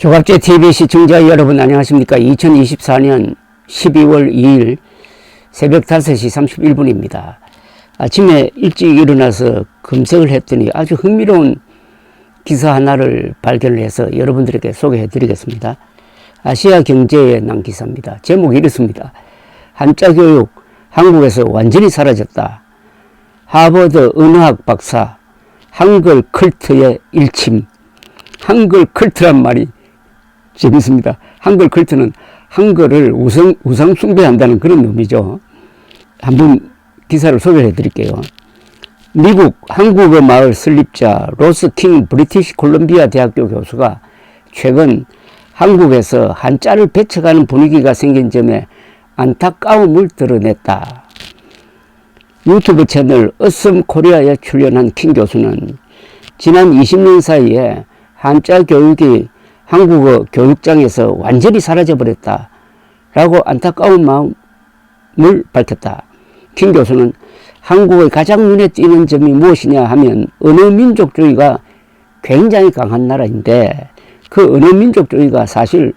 조갑제 TV 시청자 여러분 안녕하십니까. 2024년 12월 2일 새벽 5시 31분입니다. 아침에 일찍 일어나서 검색을 했더니 아주 흥미로운 기사 하나를 발견을 해서 여러분들에게 소개해 드리겠습니다. 아시아 경제에 난 기사입니다. 제목이 이렇습니다. 한자 교육 한국에서 완전히 사라졌다. 하버드 언어학 박사 한글 컬트의 일침. 한글 컬트란 말이 재밌습니다. 한글 컬트는 한글을 우상 숭배한다는 그런 의미죠. 한번 기사를 소개해 드릴게요. 미국 한국어 마을 설립자 로스 킹 브리티시 콜롬비아 대학교 교수가 최근 한국에서 한자를 배척하는 분위기가 생긴 점에 안타까움을 드러냈다. 유튜브 채널 어썸 코리아에 출연한 킹 교수는 지난 20년 사이에 한자 교육이 한국어 교육장에서 완전히 사라져버렸다 라고 안타까운 마음을 밝혔다. 킹 교수는 한국의 가장 눈에 띄는 점이 무엇이냐 하면 언어민족주의가 굉장히 강한 나라인데 그 언어민족주의가 사실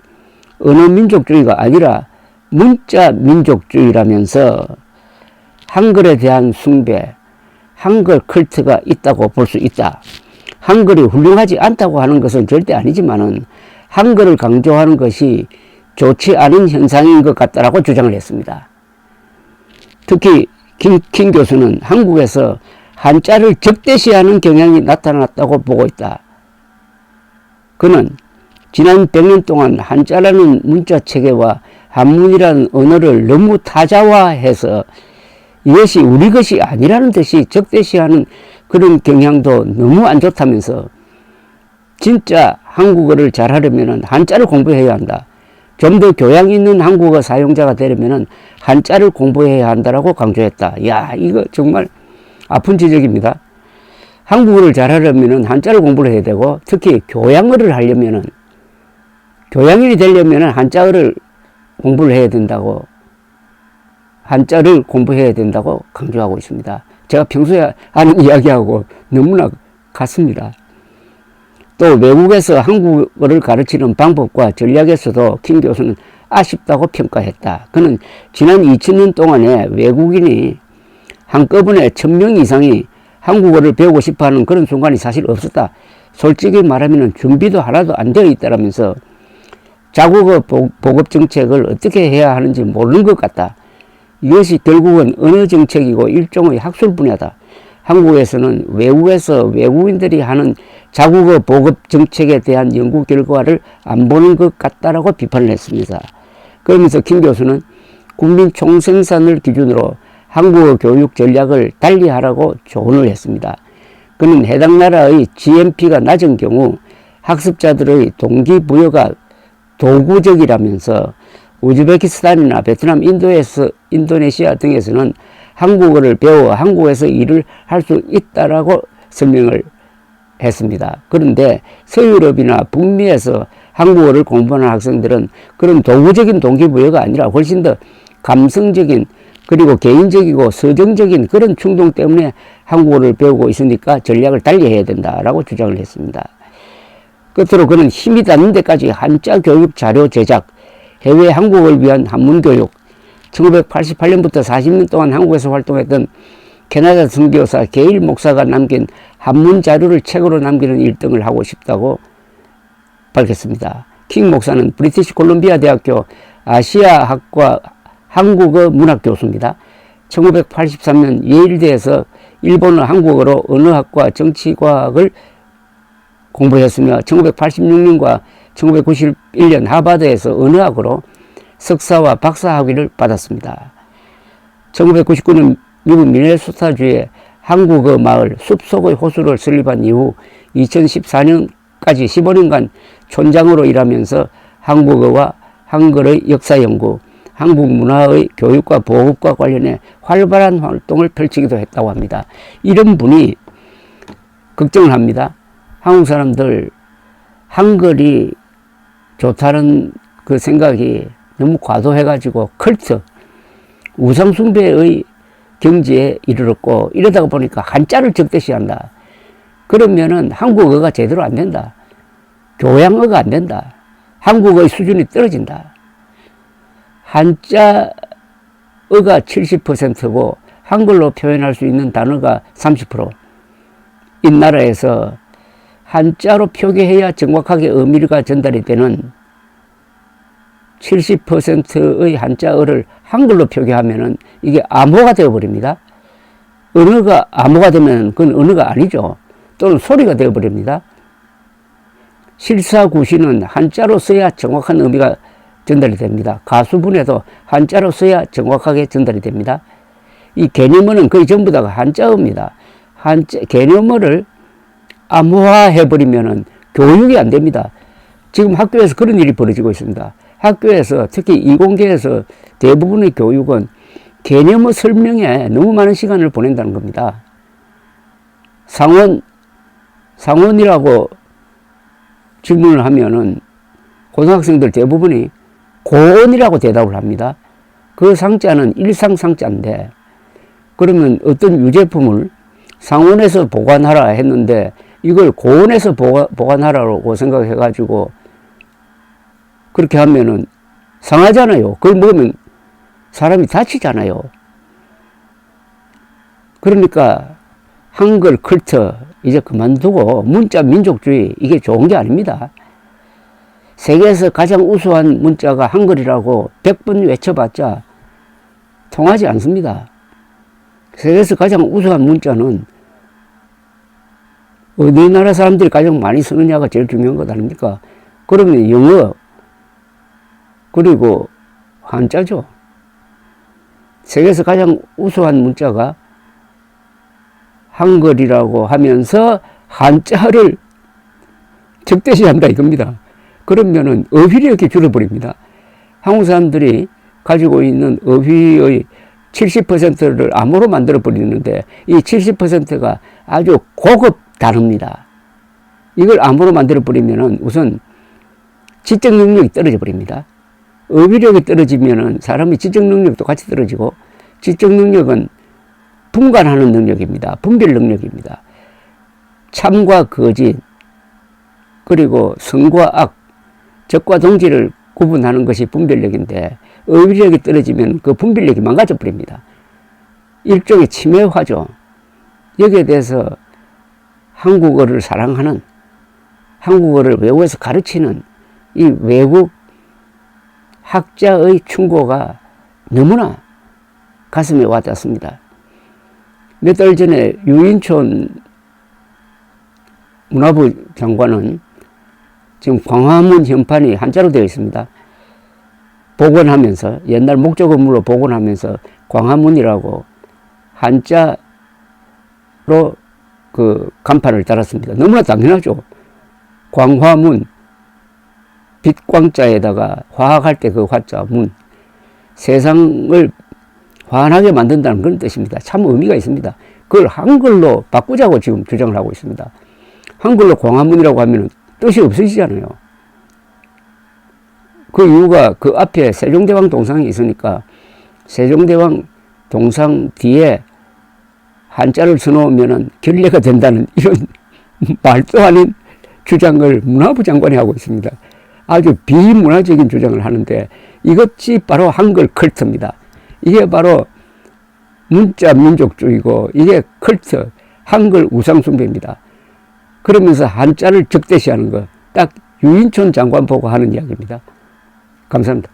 언어민족주의가 아니라 문자민족주의라면서 한글에 대한 숭배, 한글 컬트가 있다고 볼 수 있다. 한글이 훌륭하지 않다고 하는 것은 절대 아니지만은 한글을 강조하는 것이 좋지 않은 현상인 것 같다라고 주장을 했습니다. 특히 킹 교수는 한국에서 한자를 적대시하는 경향이 나타났다고 보고 있다. 그는 지난 100년 동안 한자라는 문자 체계와 한문이라는 언어를 너무 타자화해서 이것이 우리 것이 아니라는 듯이 적대시하는 그런 경향도 너무 안 좋다면서 진짜 한국어를 잘하려면 한자를 공부해야 한다. 좀 더 교양 있는 한국어 사용자가 되려면 한자를 공부해야 한다라고 강조했다. 야, 이거 정말 아픈 지적입니다. 한국어를 잘하려면 한자를 공부를 해야 되고 특히 교양어를 하려면 교양인이 되려면 한자어를 공부를 해야 된다고 한자를 공부해야 된다고 강조하고 있습니다. 제가 평소에 하는 이야기하고 너무나 같습니다. 또 외국에서 한국어를 가르치는 방법과 전략에서도 킹 교수는 아쉽다고 평가했다. 그는 지난 2000년 동안에 외국인이 한꺼번에 1000명 이상이 한국어를 배우고 싶어하는 그런 순간이 사실 없었다. 솔직히 말하면 준비도 하나도 안 되어 있다라면서 자국어 보급 정책을 어떻게 해야 하는지 모르는 것 같다. 이것이 결국은 언어 정책이고 일종의 학술 분야다. 한국에서는 외국에서 외국인들이 하는 자국어 보급 정책에 대한 연구 결과를 안 보는 것 같다라고 비판을 했습니다. 그러면서 킹 교수는 국민 총생산을 기준으로 한국어 교육 전략을 달리하라고 조언을 했습니다. 그는 해당 나라의 GNP가 낮은 경우 학습자들의 동기부여가 도구적이라면서 우즈베키스탄이나 베트남, 인도네시아 등에서는 한국어를 배워 한국에서 일을 할 수 있다라고 설명을 했습니다. 그런데 서유럽이나 북미에서 한국어를 공부하는 학생들은 그런 도구적인 동기부여가 아니라 훨씬 더 감성적인 그리고 개인적이고 서정적인 그런 충동 때문에 한국어를 배우고 있으니까 전략을 달리해야 된다라고 주장을 했습니다. 끝으로 그는 힘이 닿는 데까지 한자 교육 자료 제작, 해외 한국어를 위한 한문교육, 1988년부터 40년 동안 한국에서 활동했던 캐나다 선교사 게일 목사가 남긴 한문 자료를 책으로 남기는 일등을 하고 싶다고 밝혔습니다. 킹 목사는 브리티시 콜롬비아 대학교 아시아학과 한국어 문학 교수입니다. 1983년 예일대에서 일본어 한국어로 언어학과 정치과학을 공부했으며 1986년과 1991년 하버드에서 언어학으로 석사와 박사 학위를 받았습니다. 1999년 미국 미네소타주의 한국어 마을 숲속의 호수를 설립한 이후 2014년까지 15년간 촌장으로 일하면서 한국어와 한글의 역사 연구, 한국 문화의 교육과 보급과 관련해 활발한 활동을 펼치기도 했다고 합니다. 이런 분이 걱정을 합니다. 한국 사람들 한글이 좋다는 그 생각이 너무 과도해가지고 컬트, 우상숭배의 경지에 이르렀고 이러다 보니까 한자를 적대시한다. 그러면은 한국어가 제대로 안 된다. 교양어가 안 된다. 한국어의 수준이 떨어진다. 한자어가 70%고 한글로 표현할 수 있는 단어가 30%. 이 나라에서 한자로 표기해야 정확하게 의미가 전달이 되는 70%의 한자어를 한글로 표기하면은 이게 암호가 되어버립니다. 언어가 암호가 되면 그건 언어가 아니죠. 또는 소리가 되어버립니다. 실사구시는 한자로 써야 정확한 의미가 전달이 됩니다. 가수분에도 한자로 써야 정확하게 전달이 됩니다. 이 개념어는 거의 전부 다가 한자어입니다. 개념어를 암호화해버리면은 교육이 안 됩니다. 지금 학교에서 그런 일이 벌어지고 있습니다. 학교에서 특히 이공계에서 대부분의 교육은 개념의 설명에 너무 많은 시간을 보낸다는 겁니다. 상원이라고 질문을 하면은 고등학생들 대부분이 고원이라고 대답을 합니다. 그 상자는 일상상자인데 그러면 어떤 유제품을 상원에서 보관하라 했는데 이걸 고원에서 보관하라고 생각해가지고 그렇게 하면은 상하잖아요. 그걸 먹으면 사람이 다치잖아요. 그러니까 한글 컬트 이제 그만두고 문자 민족주의 이게 좋은 게 아닙니다. 세계에서 가장 우수한 문자가 한글이라고 100번 외쳐봤자 통하지 않습니다. 세계에서 가장 우수한 문자는 어느 나라 사람들이 가장 많이 쓰느냐가 제일 중요한 것 아닙니까? 그러면 영어 그리고 한자죠. 세계에서 가장 우수한 문자가 한글이라고 하면서 한자를 적대시한다 이겁니다. 그러면은 어휘력이 줄어버립니다. 한국 사람들이 가지고 있는 어휘의 70%를 암호로 만들어 버리는데 이 70%가 아주 고급 단어입니다. 이걸 암호로 만들어 버리면은 우선 지적 능력이 떨어져 버립니다. 어휘력이 떨어지면은 사람의 지적 능력도 같이 떨어지고 지적 능력은 분간하는 능력입니다. 분별 능력입니다. 참과 거짓 그리고 선과 악 적과 동지를 구분하는 것이 분별력인데 어휘력이 떨어지면 그 분별력이 망가져 버립니다. 일종의 치매화죠. 여기에 대해서 한국어를 사랑하는 한국어를 외국에서 가르치는 이 외국 학자의 충고가 너무나 가슴에 와닿습니다. 몇 달 전에 유인촌 문화부 장관은 지금 광화문 현판이 한자로 되어 있습니다. 복원하면서 옛날 목조 건물로 복원하면서 광화문이라고 한자로 그 간판을 달았습니다. 너무나 당연하죠. 광화문 빛광자에다가 화학할 때 그 화자 문 세상을 환하게 만든다는 그런 뜻입니다. 참 의미가 있습니다. 그걸 한글로 바꾸자고 지금 주장을 하고 있습니다. 한글로 광화문이라고 하면 뜻이 없어지잖아요. 그 이유가 그 앞에 세종대왕 동상이 있으니까 세종대왕 동상 뒤에 한자를 써놓으면 결례가 된다는 이런 말도 아닌 주장을 문화부 장관이 하고 있습니다. 아주 비문화적인 주장을 하는데 이것이 바로 한글 컬트입니다. 이게 바로 문자 민족주의고 이게 컬트, 한글 우상숭배입니다. 그러면서 한자를 적대시하는 거 딱 유인촌 장관 보고 하는 이야기입니다. 감사합니다.